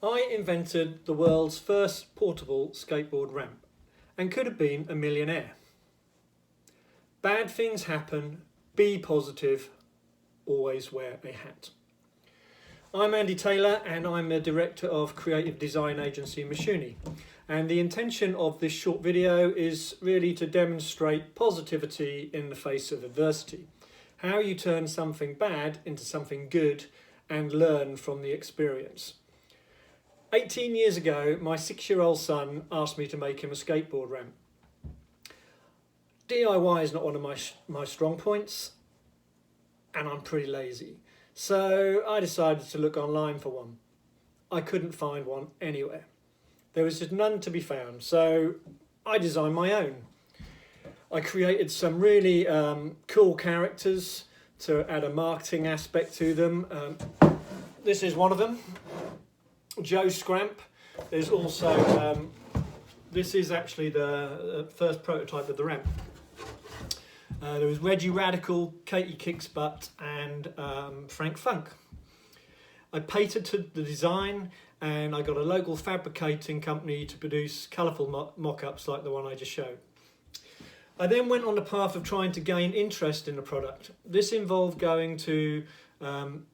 I invented the world's first portable skateboard ramp and could have been a millionaire. Bad things happen, be positive, always wear a hat. I'm Andy Taylor and I'm the director of creative design agency Mashuni, and the intention of this short video is really to demonstrate positivity in the face of adversity, how you turn something bad into something good and learn from the experience. 18 years ago, my 6-year-old son asked me to make him a skateboard ramp. DIY is not one of my strong points, and I'm pretty lazy. So I decided to look online for one. I couldn't find one anywhere. There was just none to be found, so I designed my own. I created some really cool characters to add a marketing aspect to them. This is one of them, Joe Scramp. There's also, this is actually the first prototype of the ramp. There was Reggie Radical, Katie Kicks Butt and Frank Funk. I patented the design and I got a local fabricating company to produce colourful mock-ups like the one I just showed. I then went on the path of trying to gain interest in the product. This involved going to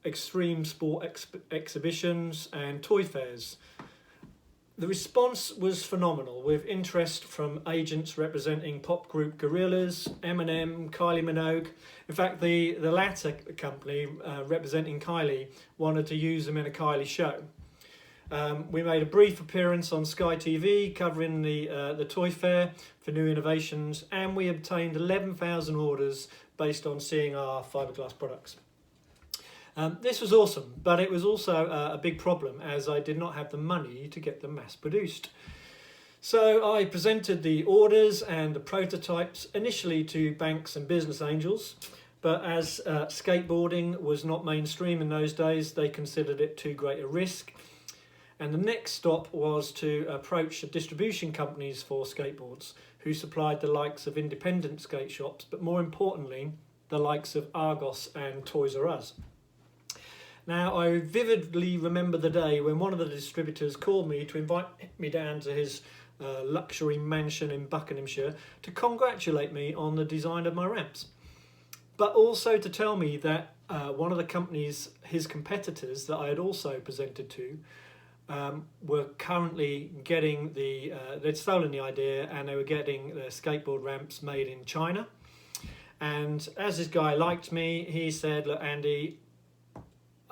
extreme sport exhibitions and toy fairs. The response was phenomenal, with interest from agents representing pop group Gorillaz, Eminem, Kylie Minogue. In fact, the latter company representing Kylie wanted to use them in a Kylie show. We made a brief appearance on Sky TV covering the toy fair for new innovations, and we obtained 11,000 orders based on seeing our fiberglass products. This was awesome, but it was also a big problem as I did not have the money to get them mass produced. So I presented the orders and the prototypes initially to banks and business angels, but as skateboarding was not mainstream in those days, they considered it too great a risk. And the next stop was to approach the distribution companies for skateboards, who supplied the likes of independent skate shops, but more importantly, the likes of Argos and Toys R Us. Now, I vividly remember the day when one of the distributors called me to invite me down to his luxury mansion in Buckinghamshire to congratulate me on the design of my ramps, but also to tell me that one of the companies, his competitors that I had also presented to, were currently getting they'd stolen the idea and they were getting the skateboard ramps made in China. And as this guy liked me, he said, "Look, Andy,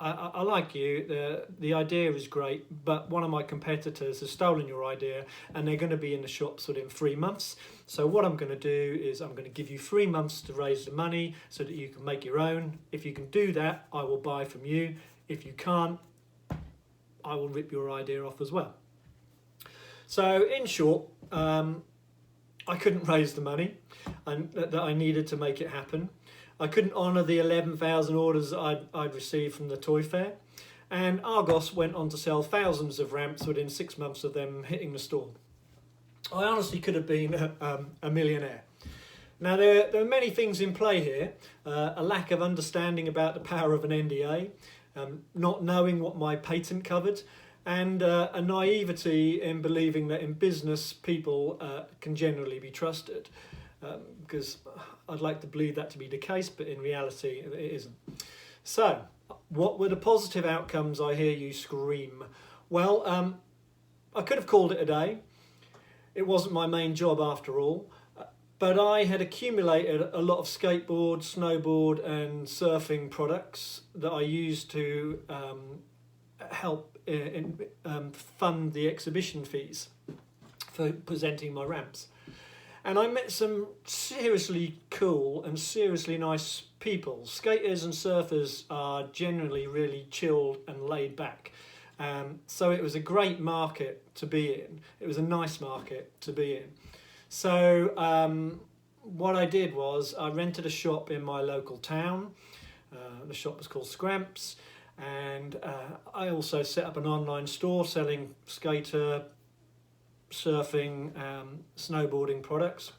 I like you, the idea is great, but one of my competitors has stolen your idea and they're going to be in the shops within 3 months. So what I'm going to do is I'm going to give you 3 months to raise the money so that you can make your own. If you can do that, I will buy from you. If you can't, I will rip your idea off as well." So in short, I couldn't raise the money that I needed to make it happen. I couldn't honour the 11,000 orders I'd received from the toy fair, and Argos went on to sell thousands of ramps within 6 months of them hitting the store. I honestly could have been a millionaire. Now there are many things in play here, a lack of understanding about the power of an NDA, not knowing what my patent covered, and a naivety in believing that in business people can generally be trusted. Because I'd like to believe that to be the case, but in reality it isn't. So, what were the positive outcomes, I hear you scream? Well, I could have called it a day. It wasn't my main job after all, but I had accumulated a lot of skateboard, snowboard and surfing products that I used to help fund the exhibition fees for presenting my ramps. And I met some seriously cool and seriously nice people. Skaters and surfers are generally really chilled and laid back. So it was a great market to be in. It was a nice market to be in. So what I did was I rented a shop in my local town. The shop was called Skramps. And I also set up an online store selling skater, surfing, snowboarding products,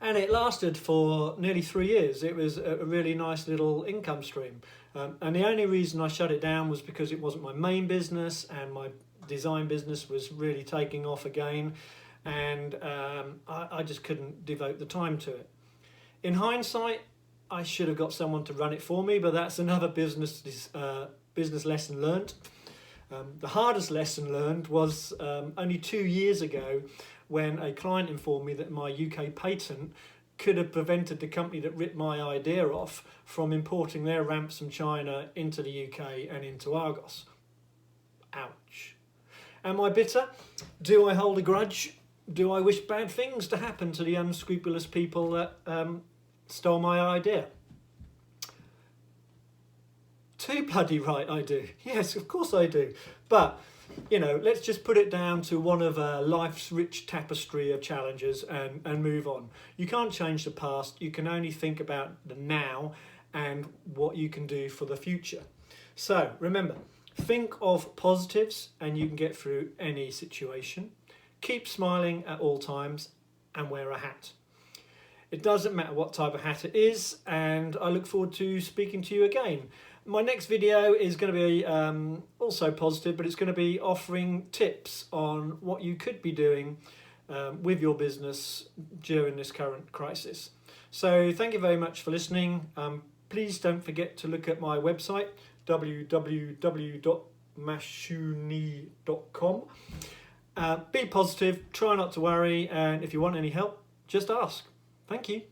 and it lasted for nearly 3 years. It was a really nice little income stream, And the only reason I shut it down was because it wasn't my main business, and my design business was really taking off again, and I just couldn't devote the time to it. In hindsight, I should have got someone to run it for me, but that's another business lesson learnt. The hardest lesson learned was only 2 years ago, when a client informed me that my UK patent could have prevented the company that ripped my idea off from importing their ramps from China into the UK and into Argos. Ouch. Am I bitter? Do I hold a grudge? Do I wish bad things to happen to the unscrupulous people that stole my idea? Too bloody right I do. Yes, of course I do. But, you know, let's just put it down to one of life's rich tapestry of challenges and move on. You can't change the past. You can only think about the now and what you can do for the future. So remember, think of positives and you can get through any situation. Keep smiling at all times and wear a hat. It doesn't matter what type of hat it is, and I look forward to speaking to you again. My next video is going to be also positive, but it's going to be offering tips on what you could be doing with your business during this current crisis. So thank you very much for listening. Please don't forget to look at my website, www.mashuni.com. Be positive, try not to worry, and if you want any help, just ask. Thank you.